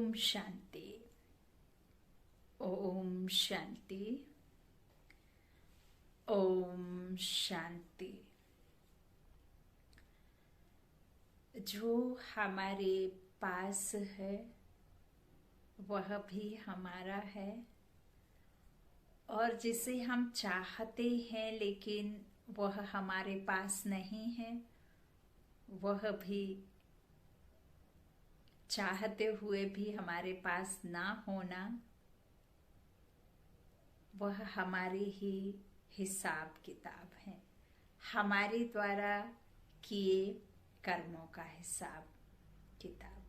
ओम शांति। ओम शांति। ओम शांति। जो हमारे पास है वह भी हमारा है, और जिसे हम चाहते हैं लेकिन वह हमारे पास नहीं है, वह भी चाहते हुए भी हमारे पास ना होना, वह हमारी ही हिसाब किताब है, हमारे द्वारा किए कर्मों का हिसाब किताब।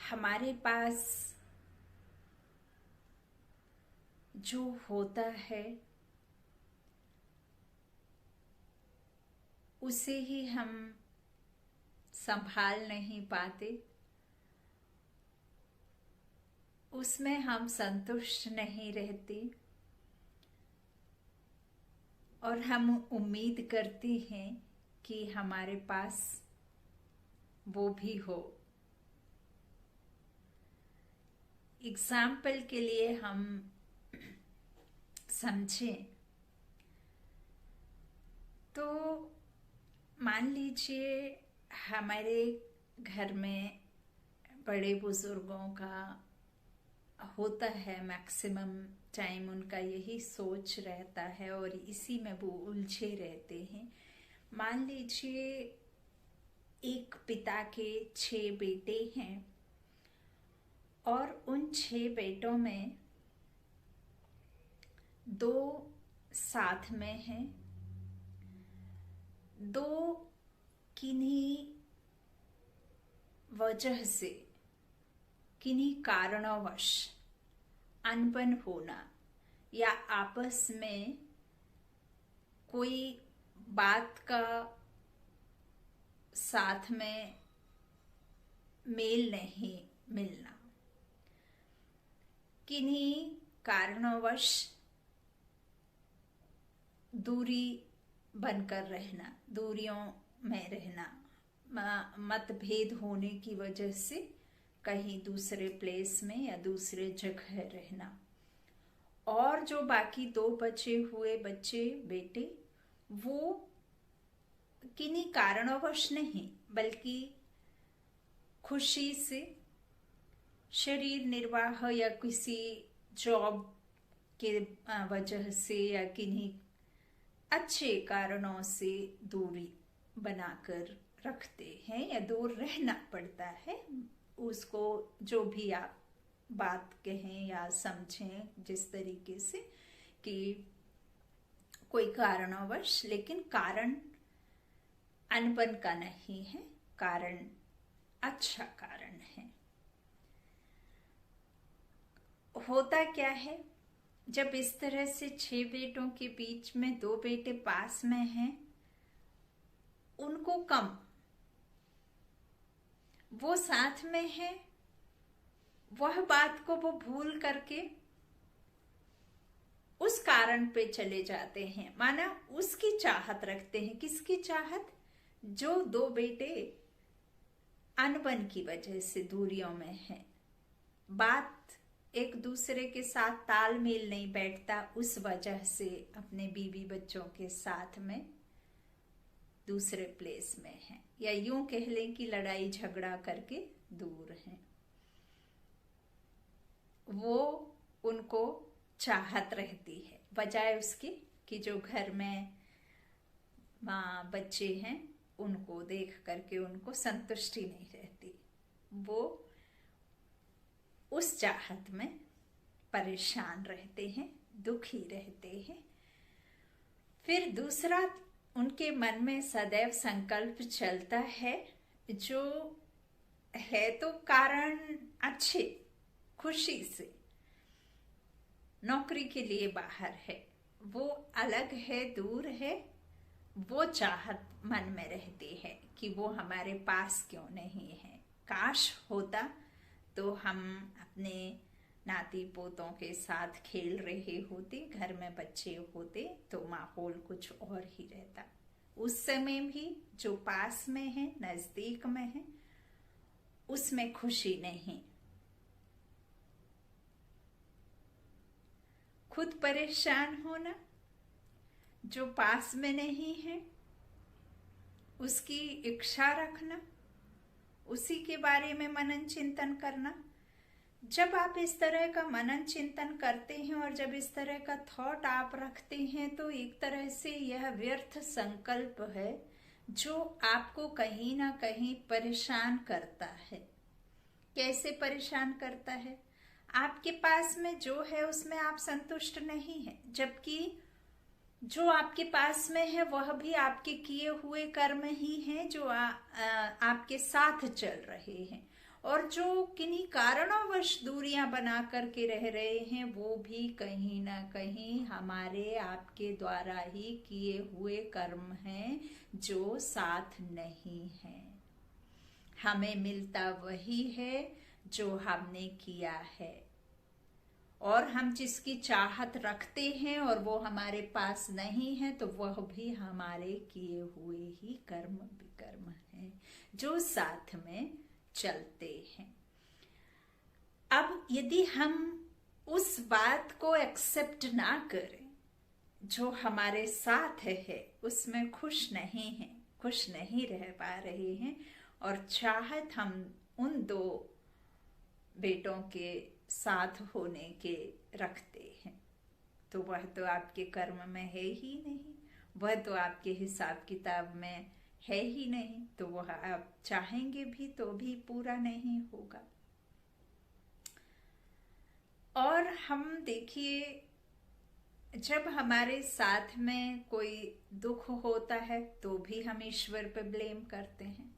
हमारे पास जो होता है उसे ही हम संभाल नहीं पाते, उसमें हम संतुष्ट नहीं रहते, और हम उम्मीद करते हैं कि हमारे पास वो भी हो। एग्जाम्पल के लिए हम समझें तो मान लीजिए हमारे घर में बड़े बुजुर्गों का होता है, मैक्सिमम टाइम उनका यही सोच रहता है और इसी में वो उलझे रहते हैं। मान लीजिए एक पिता के 6 बेटे हैं और उन 6 बेटों में 2 साथ में हैं, 2 किन्हीं वजह से, किन्हीं कारणवश अनबन होना या आपस में कोई बात का साथ में मेल नहीं मिलना, किन्हीं कारणवश दूरी बनकर रहना, दूरियों में रहना, मतभेद होने की वजह से कहीं दूसरे प्लेस में या दूसरे जगह रहना। और जो बाकी 2 बचे हुए बच्चे बेटे, वो किन्हीं कारणवश नहीं बल्कि खुशी से, शरीर निर्वाह या किसी जॉब के वजह से या किन्हीं अच्छे कारणों से दूरी बनाकर रखते हैं या दूर रहना पड़ता है। उसको जो भी आप बात कहें या समझें जिस तरीके से, कि कोई कारणवश, लेकिन कारण अनबन का नहीं है, कारण अच्छा कारण है। होता क्या है, जब इस तरह से 6 बेटों के बीच में 2 बेटे पास में हैं, उनको कम, वो साथ में है, वह बात को वो भूल करके उस कारण पे चले जाते हैं, माना उसकी चाहत रखते हैं। किसकी चाहत? जो 2 बेटे अनबन की वजह से दूरियों में हैं, बात एक दूसरे के साथ तालमेल नहीं बैठता, उस वजह से अपने बीवी बच्चों के साथ में दूसरे प्लेस में हैं, या यूं कह लें कि लड़ाई झगड़ा करके दूर हैं। वो उनको चाहत रहती है, बजाय उसकी कि जो घर में माँ बच्चे हैं उनको देख करके उनको संतुष्टि नहीं रहती, वो उस चाहत में परेशान रहते हैं, दुखी रहते हैं। फिर दूसरा, उनके मन में सदैव संकल्प चलता है, जो है तो कारण अच्छे, खुशी से नौकरी के लिए बाहर है, वो अलग है, दूर है, वो चाहत मन में रहती है कि वो हमारे पास क्यों नहीं है। काश होता तो हम अपने नाती पोतों के साथ खेल रहे होते, घर में बच्चे होते तो माहौल कुछ और ही रहता। उस समय भी जो पास में है, नजदीक में है, उसमें खुशी नहीं। खुद परेशान होना, जो पास में नहीं है उसकी इच्छा रखना, उसी के बारे में मनन चिंतन करना। जब आप इस तरह का मनन चिंतन करते हैं और जब इस तरह का थॉट आप रखते हैं तो एक तरह से यह व्यर्थ संकल्प है जो आपको कहीं ना कहीं परेशान करता है। कैसे परेशान करता है? आपके पास में जो है उसमें आप संतुष्ट नहीं है, जबकि जो आपके पास में है वह भी आपके किए हुए कर्म ही हैं जो आपके साथ चल रहे हैं, और जो किन्हीं कारणोंवश दूरियां बना करके रह रहे हैं वो भी कहीं ना कहीं हमारे आपके द्वारा ही किए हुए कर्म हैं जो साथ नहीं है। हमें मिलता वही है जो हमने किया है, और हम जिसकी चाहत रखते हैं और वो हमारे पास नहीं है तो वह भी हमारे किए हुए ही कर्म विकर्म हैं जो साथ में चलते हैं। अब यदि हम उस बात को एक्सेप्ट ना करें जो हमारे साथ है, उसमें खुश नहीं है, खुश नहीं रह पा रहे हैं, और चाहत हम उन दो बेटों के साथ होने के रखते हैं, तो वह तो आपके कर्म में है ही नहीं, वह तो आपके हिसाब किताब में है ही नहीं, तो वह आप चाहेंगे भी तो भी पूरा नहीं होगा। और हम देखिए, जब हमारे साथ में कोई दुख होता है तो भी हम ईश्वर पे ब्लेम करते हैं,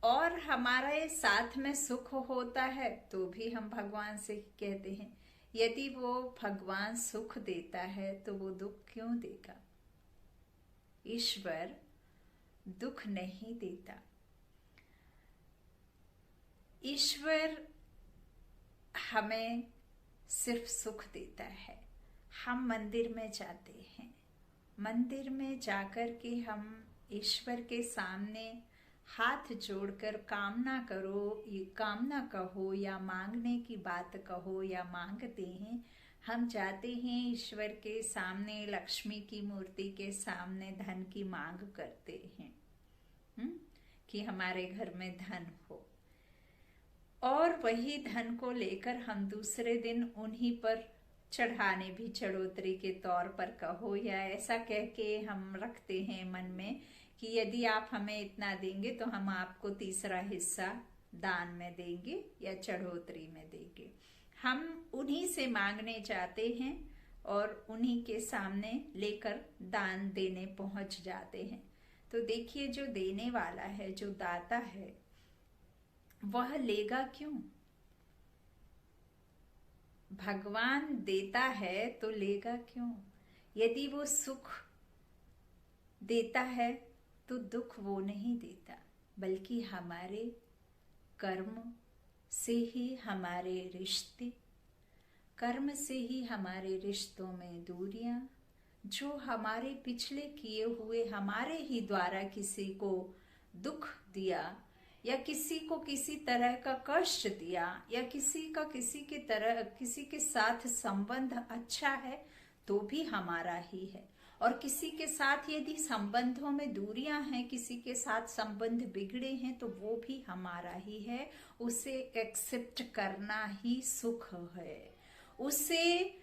और हमारे साथ में सुख होता है तो भी हम भगवान से कहते हैं। यदि वो भगवान सुख देता है तो वो दुख क्यों देगा? ईश्वर दुख नहीं देता। ईश्वर हमें सिर्फ सुख देता है। हम मंदिर में जाते हैं, मंदिर में जाकर के हम ईश्वर के सामने हाथ जोड़कर कामना करो, ये कामना कहो या मांगने की बात कहो या मांगते हैं, हम जाते हैं ईश्वर के सामने, लक्ष्मी की मूर्ति के सामने धन की मांग करते हैं कि हमारे घर में धन हो, और वही धन को लेकर हम दूसरे दिन उन्हीं पर चढ़ाने भी चढ़ोतरी के तौर पर कहो या ऐसा कह के हम रखते हैं मन में कि यदि आप हमें इतना देंगे तो हम आपको तीसरा हिस्सा दान में देंगे या चढ़ोतरी में देंगे। हम उन्हीं से मांगने जाते हैं और उन्हीं के सामने लेकर दान देने पहुंच जाते हैं। तो देखिए, जो देने वाला है, जो दाता है, वह लेगा क्यों? भगवान देता है तो लेगा क्यों? यदि वो सुख देता है तो दुख वो नहीं देता, बल्कि हमारे कर्म से ही हमारे रिश्ते, कर्म से ही हमारे रिश्तों में दूरियां, जो हमारे पिछले किए हुए, हमारे ही द्वारा किसी को दुख दिया या किसी को किसी तरह का कष्ट दिया या किसी के साथ संबंध अच्छा है तो भी हमारा ही है, और किसी के साथ यदि संबंधों में दूरियां हैं, किसी के साथ संबंध बिगड़े हैं तो वो भी हमारा ही है। उसे एक्सेप्ट करना ही सुख है। उसे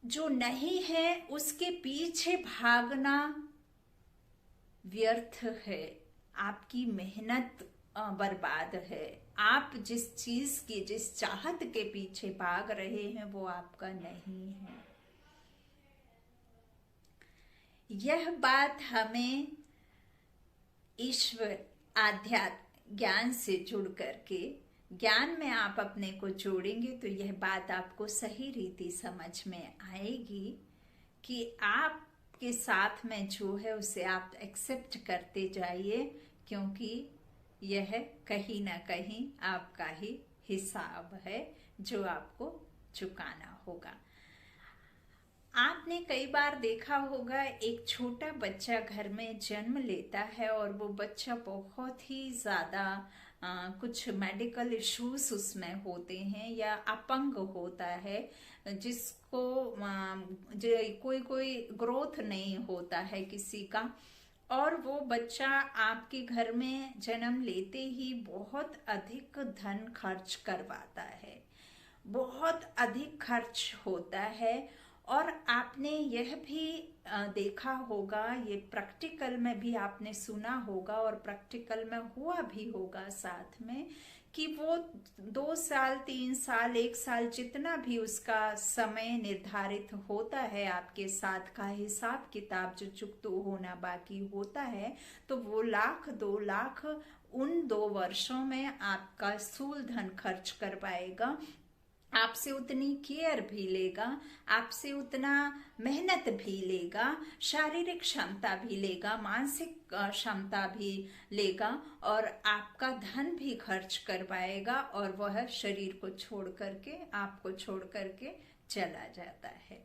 जो नहीं है उसके पीछे भागना व्यर्थ है, आपकी मेहनत बर्बाद है। आप जिस चीज की, जिस चाहत के पीछे भाग रहे हैं वो आपका नहीं है। यह बात हमें ईश्वर, आध्यात्म, ज्ञान से जुड़ करके, ज्ञान में आप अपने को जोड़ेंगे तो यह बात आपको सही रीति समझ में आएगी कि आपके साथ में जो है उसे आप एक्सेप्ट करते जाइए, क्योंकि यह कहीं ना कहीं आपका ही हिसाब है जो आपको चुकाना होगा। आपने कई बार देखा होगा, एक छोटा बच्चा घर में जन्म लेता है और वो बच्चा बहुत ही ज्यादा कुछ मेडिकल इश्यूज उसमें होते हैं या अपंग होता है, जिसको कोई कोई ग्रोथ नहीं होता है किसी का, और वो बच्चा आपके घर में जन्म लेते ही बहुत अधिक धन खर्च करवाता है, बहुत अधिक खर्च होता है। और आपने यह भी देखा होगा, ये प्रैक्टिकल में भी आपने सुना होगा और प्रैक्टिकल में हुआ भी होगा साथ में, कि वो 2 साल 3 साल 1 साल जितना भी उसका समय निर्धारित होता है, आपके साथ का हिसाब किताब जो चुकता होना बाकी होता है, तो वो 1 लाख 2 लाख उन 2 वर्षों में आपका स्थूल धन खर्च कर पाएगा। आपसे उतनी केयर भी लेगा, आपसे उतना मेहनत भी लेगा, शारीरिक क्षमता भी लेगा, मानसिक क्षमता भी लेगा, और आपका धन भी खर्च कर पाएगा, और वह शरीर को छोड़ करके, आपको छोड़ करके चला जाता है।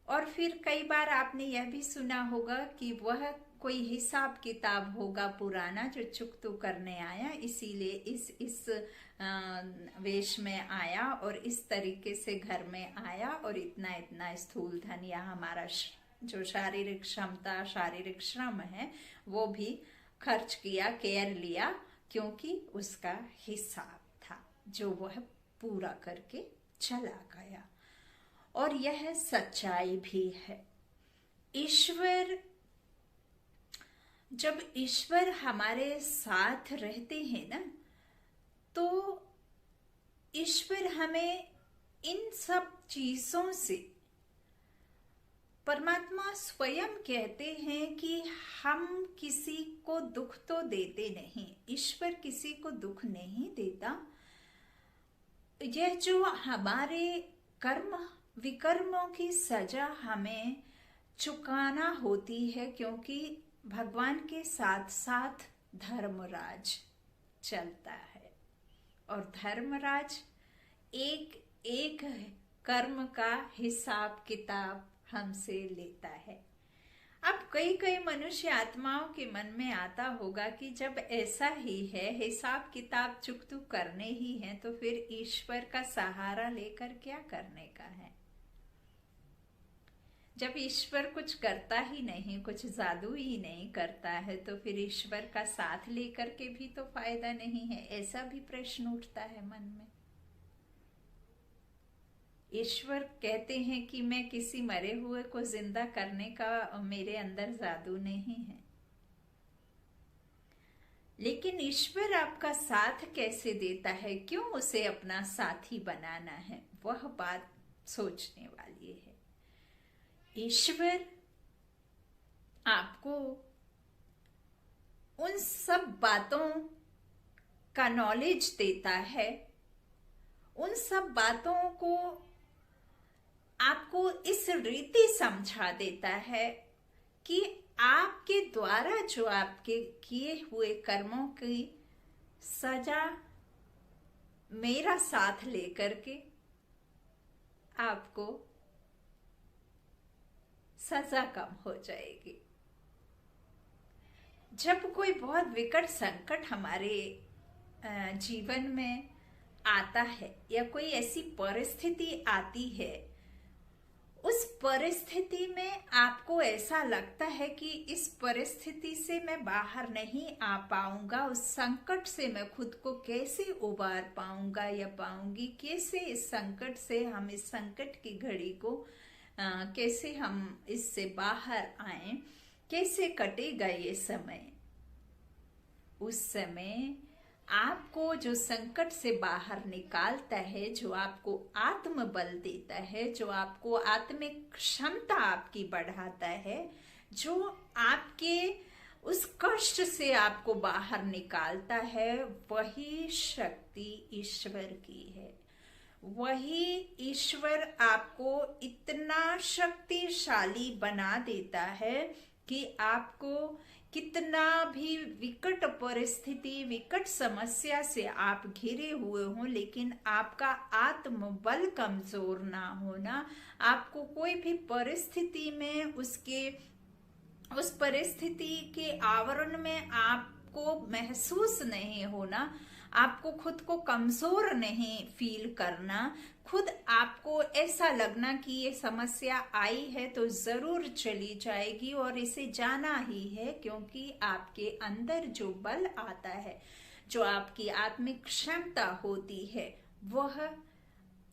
और फिर कई बार आपने यह भी सुना होगा कि वह कोई हिसाब किताब होगा पुराना जो चुकतू करने आया, इसीलिए इस वेश में आया और इस तरीके से घर में आया, और इतना इतना स्थूल धन या हमारा जो शारीरिक क्षमता, शारीरिक श्रम है, वो भी खर्च किया, केयर लिया, क्योंकि उसका हिसाब था जो वह पूरा करके चला गया। और यह सच्चाई भी है। जब ईश्वर हमारे साथ रहते हैं ना, तो ईश्वर हमें इन सब चीजों से, परमात्मा स्वयं कहते हैं कि हम किसी को दुख तो देते नहीं, ईश्वर किसी को दुख नहीं देता। यह जो हमारे कर्म विकर्मों की सजा हमें चुकाना होती है, क्योंकि भगवान के साथ साथ धर्मराज चलता है, और धर्मराज एक एक कर्म का हिसाब किताब हमसे लेता है। अब कई कई मनुष्य आत्माओं के मन में आता होगा कि जब ऐसा ही है, हिसाब किताब चुकतू करने ही है, तो फिर ईश्वर का सहारा लेकर क्या करने का है। जब ईश्वर कुछ करता ही नहीं, कुछ जादू ही नहीं करता है, तो फिर ईश्वर का साथ लेकर के भी तो फायदा नहीं है। ऐसा भी प्रश्न उठता है मन में। ईश्वर कहते हैं कि मैं किसी मरे हुए को जिंदा करने का मेरे अंदर जादू नहीं है, लेकिन ईश्वर आपका साथ कैसे देता है, क्यों उसे अपना साथी बनाना है, वह बात सोचने वाली है। ईश्वर आपको उन सब बातों का नॉलेज देता है, उन सब बातों को आपको इस रीति समझा देता है कि आपके द्वारा जो आपके किए हुए कर्मों की सजा मेरा साथ लेकर के आपको सजा कम हो जाएगी। जब कोई बहुत विकट संकट हमारे जीवन में आता है, या कोई ऐसी परिस्थिति आती है, उस परिस्थिति में आपको ऐसा लगता है कि इस परिस्थिति से मैं बाहर नहीं आ पाऊंगा, उस संकट से मैं खुद को कैसे उबार पाऊंगा या पाऊंगी, कैसे इस संकट से हम इस संकट की घड़ी को कैसे हम इससे बाहर आए, कैसे कटेगा ये समय। उस समय आपको जो संकट से बाहर निकालता है, जो आपको आत्मबल देता है, जो आपको आत्मिक क्षमता आपकी बढ़ाता है, जो आपके उस कष्ट से आपको बाहर निकालता है, वही शक्ति ईश्वर की है। वही ईश्वर आपको इतना शक्तिशाली बना देता है कि आपको कितना भी विकट परिस्थिति, विकट समस्या से आप घिरे हुए हो, लेकिन आपका आत्मबल कमजोर ना होना, आपको कोई भी परिस्थिति में उस परिस्थिति के आवरण में आप को महसूस नहीं होना, आपको खुद को कमजोर नहीं फील करना, खुद आपको ऐसा लगना कि ये समस्या आई है तो जरूर चली जाएगी और इसे जाना ही है, क्योंकि आपके अंदर जो बल आता है, जो आपकी आत्मिक क्षमता होती है, वह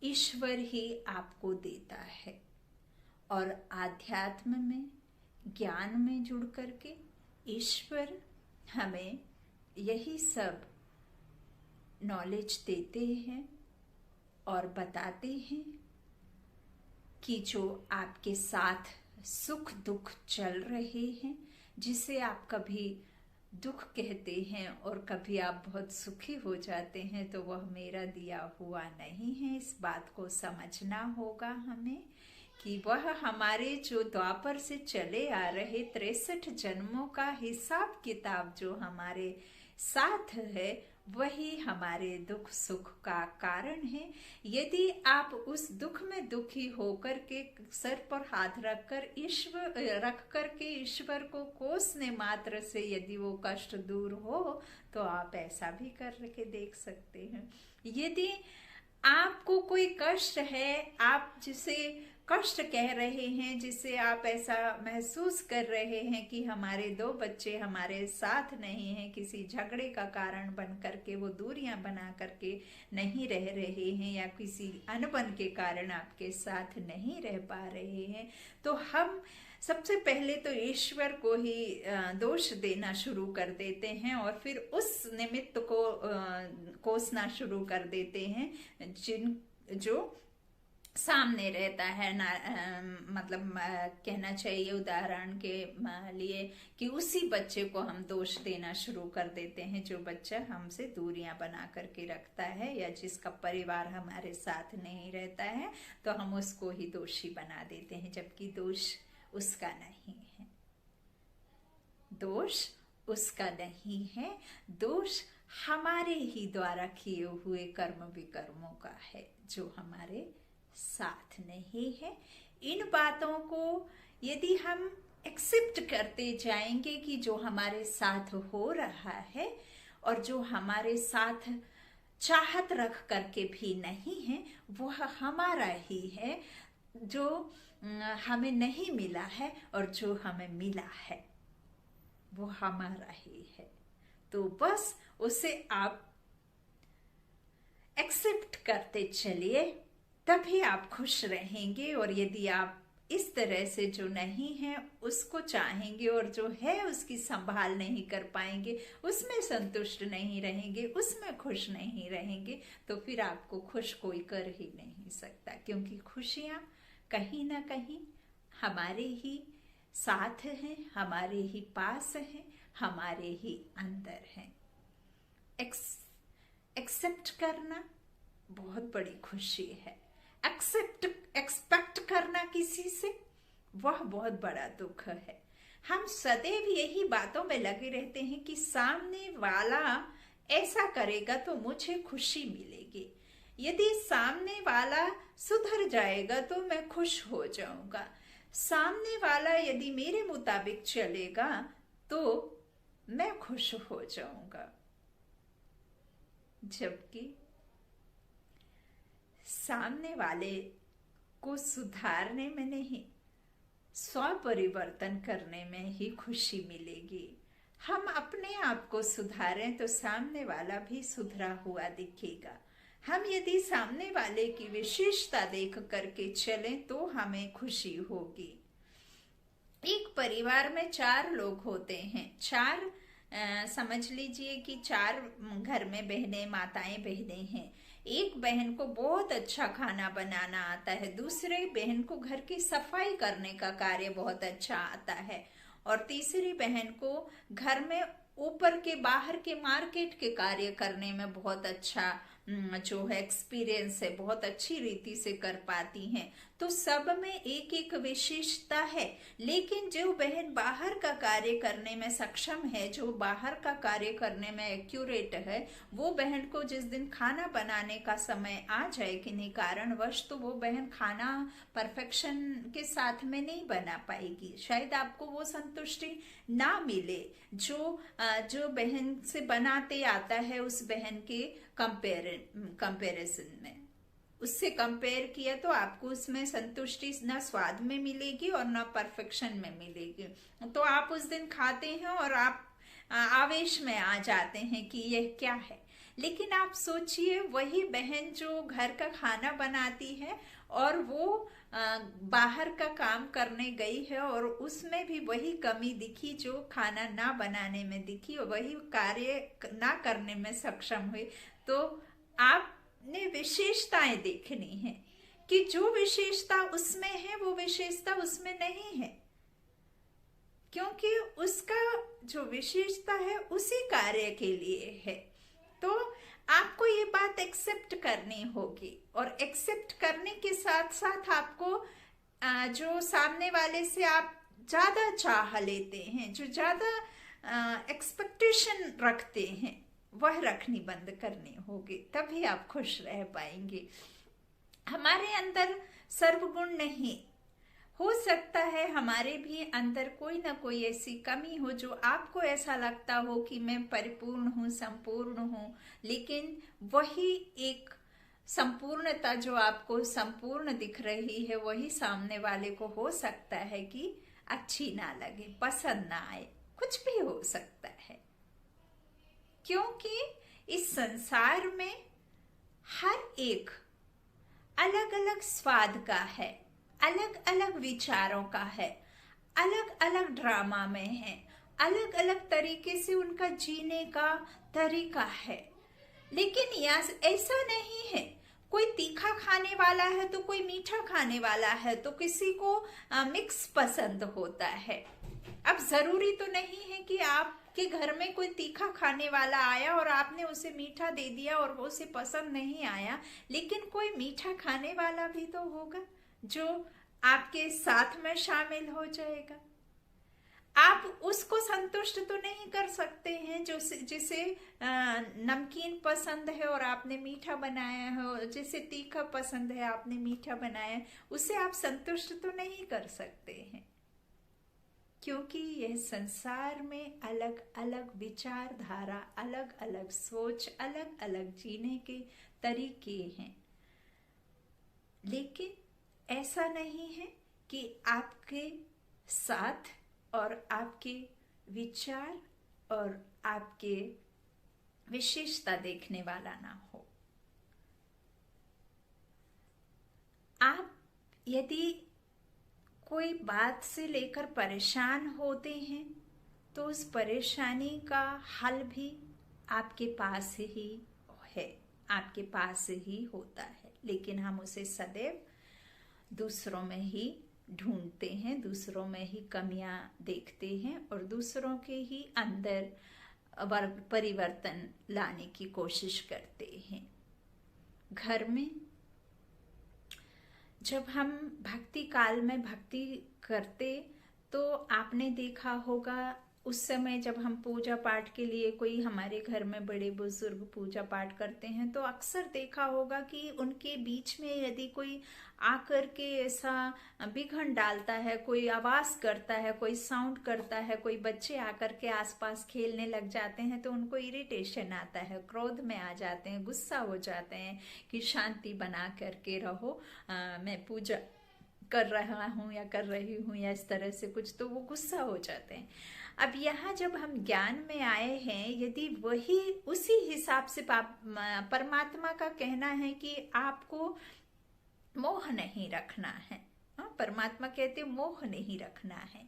ईश्वर ही आपको देता है। और आध्यात्म में, ज्ञान में जुड़ करके ईश्वर हमें यही सब नॉलेज देते हैं और बताते हैं कि जो आपके साथ सुख दुख चल रहे हैं, जिसे आप कभी दुख कहते हैं और कभी आप बहुत सुखी हो जाते हैं, तो वह मेरा दिया हुआ नहीं है। इस बात को समझना होगा हमें कि वह हमारे जो द्वापर से चले आ रहे 63 जन्मों का हिसाब किताब जो हमारे साथ है, वही हमारे दुख सुख का कारण है। यदि आप उस दुख में दुखी होकर के सर पर हाथ रखकर ईश्वर को कोसने मात्र से यदि वो कष्ट दूर हो, तो आप ऐसा भी करके देख सकते हैं। यदि आपको कोई कष्ट है, आप जिसे कष्ट कह रहे हैं, जिसे आप ऐसा महसूस कर रहे हैं कि हमारे 2 बच्चे हमारे साथ नहीं हैं, किसी झगड़े का कारण बन करके वो दूरियां बना करके नहीं रह रहे हैं, या किसी अनबन के कारण आपके साथ नहीं रह पा रहे हैं, तो हम सबसे पहले तो ईश्वर को ही दोष देना शुरू कर देते हैं और फिर उस निमित्त को कोसना शुरू कर देते हैं जो सामने रहता है ना। मतलब कहना चाहिए उदाहरण के लिए कि उसी बच्चे को हम दोष देना शुरू कर देते हैं जो बच्चा हमसे दूरियां बना करके रखता है, या जिसका परिवार हमारे साथ नहीं रहता है, तो हम उसको ही दोषी बना देते हैं, जबकि दोष उसका नहीं है। दोष उसका नहीं है, दोष हमारे ही द्वारा किए हुए कर्म विकर्मों का है जो हमारे साथ नहीं है। इन बातों को यदि हम एक्सेप्ट करते जाएंगे कि जो हमारे साथ हो रहा है और जो हमारे साथ चाहत रख करके भी नहीं है, वह हमारा ही है, जो हमें नहीं मिला है और जो हमें मिला है वो हमारा ही है, तो बस उसे आप एक्सेप्ट करते चलिए, तभी आप खुश रहेंगे। और यदि आप इस तरह से जो नहीं है उसको चाहेंगे और जो है उसकी संभाल नहीं कर पाएंगे, उसमें संतुष्ट नहीं रहेंगे, उसमें खुश नहीं रहेंगे, तो फिर आपको खुश कोई कर ही नहीं सकता, क्योंकि खुशियां कहीं ना कहीं हमारे ही साथ हैं, हमारे ही पास हैं, हमारे ही अंदर हैं। एक्सेप्ट करना बहुत बड़ी खुशी है। एक्सपेक्ट करना किसी से, वह बहुत बड़ा दुख है। हम सदैव यही बातों में लगे रहते हैं कि सामने वाला ऐसा करेगा तो मुझे खुशी मिलेगी, यदि सामने वाला सुधर जाएगा तो मैं खुश हो जाऊंगा, सामने वाला यदि मेरे मुताबिक चलेगा तो मैं खुश हो जाऊंगा। जबकि सामने वाले को सुधारने में नहीं, स्व परिवर्तन करने में ही खुशी मिलेगी। हम अपने आप को सुधारें तो सामने वाला भी सुधरा हुआ दिखेगा। हम यदि सामने वाले की विशेषता देख करके चलें तो हमें खुशी होगी। एक परिवार में 4 लोग होते हैं, 4 समझ लीजिए कि 4 घर में बहनें, माताएं बहनें हैं। एक बहन को बहुत अच्छा खाना बनाना आता है, दूसरे बहन को घर की सफाई करने का कार्य बहुत अच्छा आता है, और तीसरी बहन को घर में ऊपर के बाहर के मार्केट के कार्य करने में बहुत अच्छा जो है एक्सपीरियंस है, बहुत अच्छी रीति से कर पाती हैं। तो सब में एक एक विशेषता है। लेकिन जो बहन बाहर का कार्य करने में सक्षम है, जो बाहर का कार्य करने में एक्यूरेट है, वो बहन को जिस दिन खाना बनाने का समय आ जाए किन्हीं कारणवश, तो वो बहन खाना परफेक्शन के साथ में नहीं बना पाएगी। शायद आपको वो संतुष्टि ना मिले जो बहन से बनाते आता है उस बहन के कंपेरिजन में। उससे कंपेयर किया तो आपको उसमें संतुष्टि ना स्वाद में मिलेगी और ना परफेक्शन में मिलेगी। तो आप उस दिन खाते हैं और आप आवेश में आ जाते हैं कि यह क्या है। लेकिन आप सोचिए, वही बहन जो घर का खाना बनाती है और वो बाहर का काम करने गई है और उसमें भी वही कमी दिखी जो खाना ना बनाने में दिखी और वही कार्य ना करने में सक्षम हुई, तो आपने विशेषताएं देखनी है कि जो विशेषता उसमें है वो विशेषता उसमें नहीं है, क्योंकि उसका जो विशेषता है उसी कार्य के लिए है। तो आपको ये बात एक्सेप्ट करनी होगी और एक्सेप्ट करने के साथ साथ आपको जो सामने वाले से आप ज्यादा चाह लेते हैं, जो ज्यादा एक्सपेक्टेशन रखते हैं, वह रखनी बंद करनी होगी, तभी आप खुश रह पाएंगे। हमारे अंदर सर्वगुण नहीं, हो सकता है हमारे भी अंदर कोई ना कोई ऐसी कमी हो जो आपको ऐसा लगता हो कि मैं परिपूर्ण हूँ, संपूर्ण हूँ, लेकिन वही एक संपूर्णता जो आपको संपूर्ण दिख रही है वही सामने वाले को हो सकता है कि अच्छी ना लगे, पसंद ना आए, कुछ भी हो सकता है। क्योंकि इस संसार में हर एक अलग अलग स्वाद का है, अलग अलग विचारों का है, अलग अलग ड्रामा में है, अलग अलग तरीके से उनका जीने का तरीका है। लेकिन ऐसा नहीं है, कोई तीखा खाने वाला है तो कोई मीठा खाने वाला है, तो किसी को मिक्स पसंद होता है। अब जरूरी तो नहीं है कि आपके घर में कोई तीखा खाने वाला आया और आपने उसे मीठा दे दिया और वो उसे पसंद नहीं आया, लेकिन कोई मीठा खाने वाला भी तो होगा जो आपके साथ में शामिल हो जाएगा। आप उसको संतुष्ट तो नहीं कर सकते हैं जो जिसे नमकीन पसंद है और आपने मीठा बनाया है, और जिसे तीखा पसंद है आपने मीठा बनाया है, उसे आप संतुष्ट तो नहीं कर सकते हैं। क्योंकि यह संसार में अलग अलग विचारधारा, अलग अलग सोच, अलग अलग जीने के तरीके हैं। लेकिन ऐसा नहीं है कि आपके साथ और आपके विचार और आपके विशेषता देखने वाला ना हो। आप यदि कोई बात से लेकर परेशान होते हैं तो उस परेशानी का हल भी आपके पास ही है, आपके पास ही होता है, लेकिन हम उसे सदैव दूसरों में ही ढूंढते हैं, दूसरों में ही कमियां देखते हैं और दूसरों के ही अंदर परिवर्तन लाने की कोशिश करते हैं। घर में जब हम भक्ति काल में भक्ति करते तो आपने देखा होगा उस समय जब हम पूजा पाठ के लिए, कोई हमारे घर में बड़े बुजुर्ग पूजा पाठ करते हैं तो अक्सर देखा होगा कि उनके बीच में यदि कोई आकर के ऐसा विघ्न डालता है, कोई आवाज करता है, कोई साउंड करता है, कोई बच्चे आकर के आसपास खेलने लग जाते हैं तो उनको इरिटेशन आता है, क्रोध में आ जाते हैं, गुस्सा हो जाते हैं कि शांति बना करके रहो, मैं पूजा कर रहा हूँ या कर रही हूँ या इस तरह से कुछ, तो वो गुस्सा हो जाते हैं। अब यहाँ जब हम ज्ञान में आए हैं, यदि वही उसी हिसाब से परमात्मा का कहना है कि आपको मोह नहीं रखना है, परमात्मा कहते मोह नहीं रखना है,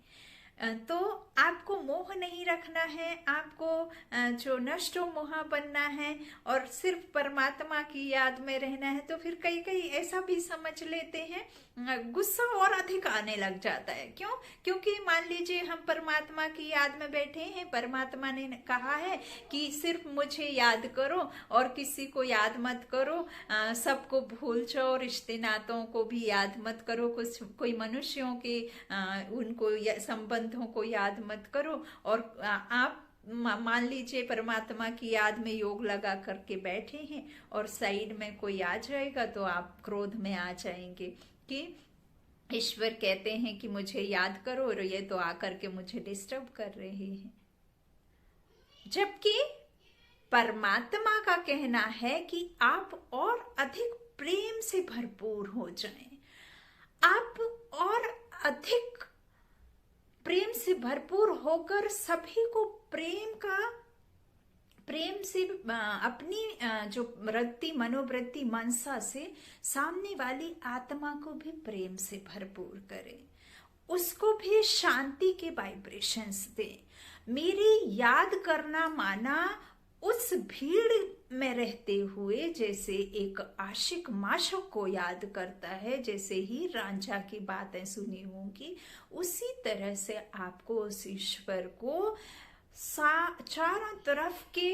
तो आपको मोह नहीं रखना है, आपको जो नष्टो मोहा बनना है और सिर्फ परमात्मा की याद में रहना है। तो फिर कई कई ऐसा भी समझ लेते हैं, गुस्सा और अधिक आने लग जाता है। क्यों? क्योंकि मान लीजिए हम परमात्मा की याद में बैठे हैं, परमात्मा ने कहा है कि सिर्फ मुझे याद करो और किसी को याद मत करो, सबको भूल जाओ, रिश्ते नातों को भी याद मत करो, कुछ कोई मनुष्यों के उनको संबंधों को याद मत करो। और आप मान लीजिए परमात्मा की याद में योग लगा करके बैठे हैं और साइड में कोई आ जाएगा तो आप क्रोध में आ जाएंगे कि ईश्वर कहते हैं कि मुझे याद करो और ये तो आकर के मुझे डिस्टर्ब कर रहे हैं। जबकि परमात्मा का कहना है कि आप और अधिक प्रेम से भरपूर हो जाएं, आप और अधिक प्रेम से भरपूर होकर सभी को प्रेम से अपनी जो वृत्ति मनोवृत्ति मनसा से सामने वाली आत्मा को भी प्रेम से भरपूर करें, उसको भी शांति के वाइब्रेशंस दें। मेरी याद करना माना उस भीड़ में रहते हुए जैसे एक आशिक माशूक को याद करता है, जैसे ही रांझा की बातें सुनी होंगी, उसी तरह से आपको उस ईश्वर को चारों तरफ के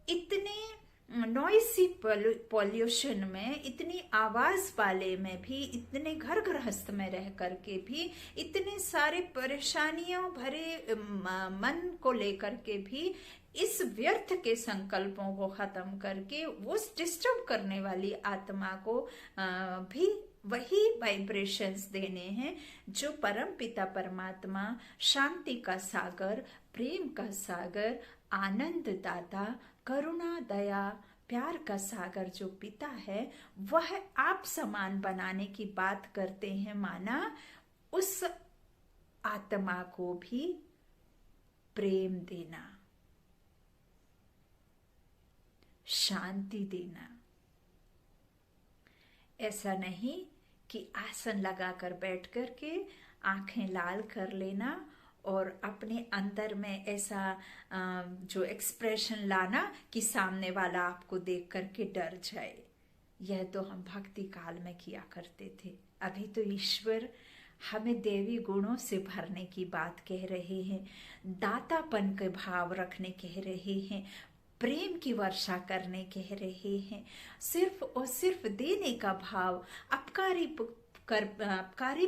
इतने नॉइसी पॉल्यूशन में, इतनी आवाज वाले में भी, इतने घर गृहस्थ में रह करके भी, इतने सारे परेशानियों भरे मन को लेकर के भी, इस व्यर्थ के संकल्पों को खत्म करके उस डिस्टर्ब करने वाली आत्मा को भी वही वाइब्रेशंस देने हैं जो परम पिता परमात्मा, शांति का सागर, प्रेम का सागर, आनंद दाता, करुणा दया प्यार का सागर जो पिता है, वह आप समान बनाने की बात करते हैं। माना उस आत्मा को भी प्रेम देना, शांति देना। ऐसा नहीं कि आसन लगाकर बैठ कर के आंखें लाल कर लेना और अपने अंदर में ऐसा जो एक्सप्रेशन लाना कि सामने वाला आपको देख करके डर जाए। यह तो हम भक्ति काल में किया करते थे। अभी तो ईश्वर हमें देवी गुणों से भरने की बात कह रहे हैं, दातापन के भाव रखने कह रहे हैं, प्रेम की वर्षा करने कह रहे हैं, सिर्फ और सिर्फ देने का भाव, अपकारी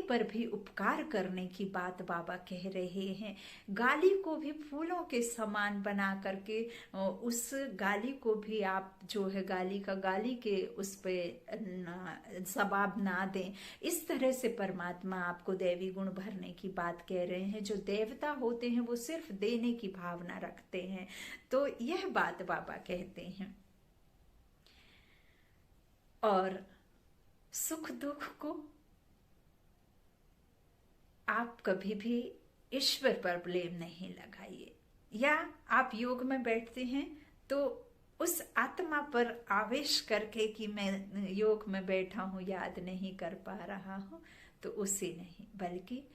पर भी उपकार करने की बात बाबा कह रहे हैं। गाली को भी फूलों के समान बना करके उस गाली को भी आप जो है गाली के उस पे जवाब ना दें। इस तरह से परमात्मा आपको दैवी गुण भरने की बात कह रहे हैं। जो देवता होते हैं वो सिर्फ देने की भावना रखते हैं। तो यह बात बाबा कहते हैं। और सुख दुख को आप कभी भी ईश्वर पर ब्लेम नहीं लगाइए। या आप योग में बैठते हैं तो उस आत्मा पर आवेश करके कि मैं योग में बैठा हूं, याद नहीं कर पा रहा हूं, तो उसे नहीं, बल्कि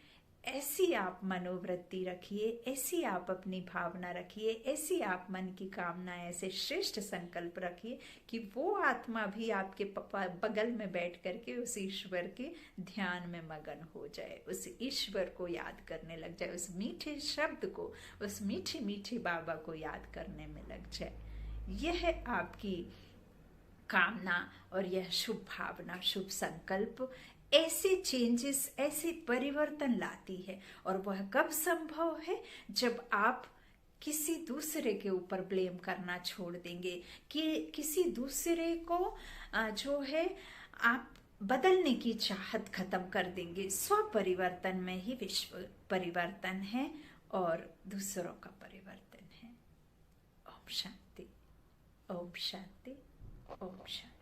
ऐसी आप मनोवृत्ति रखिए, ऐसी आप अपनी भावना रखिए, ऐसी आप मन की कामना, ऐसे श्रेष्ठ संकल्प रखिए कि वो आत्मा भी आपके बगल में बैठ करके उस ईश्वर के ध्यान में मगन हो जाए, उस ईश्वर को याद करने लग जाए, उस मीठे शब्द को, उस मीठे मीठे बाबा को याद करने में लग जाए। यह आपकी कामना और यह शुभ भावना, शुभ संकल्प ऐसे चेंजेस, ऐसे परिवर्तन लाती है। और वह कब संभव है? जब आप किसी दूसरे के ऊपर ब्लेम करना छोड़ देंगे, कि किसी दूसरे को जो है आप बदलने की चाहत खत्म कर देंगे। स्व परिवर्तन में ही विश्व परिवर्तन है और दूसरों का परिवर्तन है। ओम शांति, ओम शांति, ओम शांति।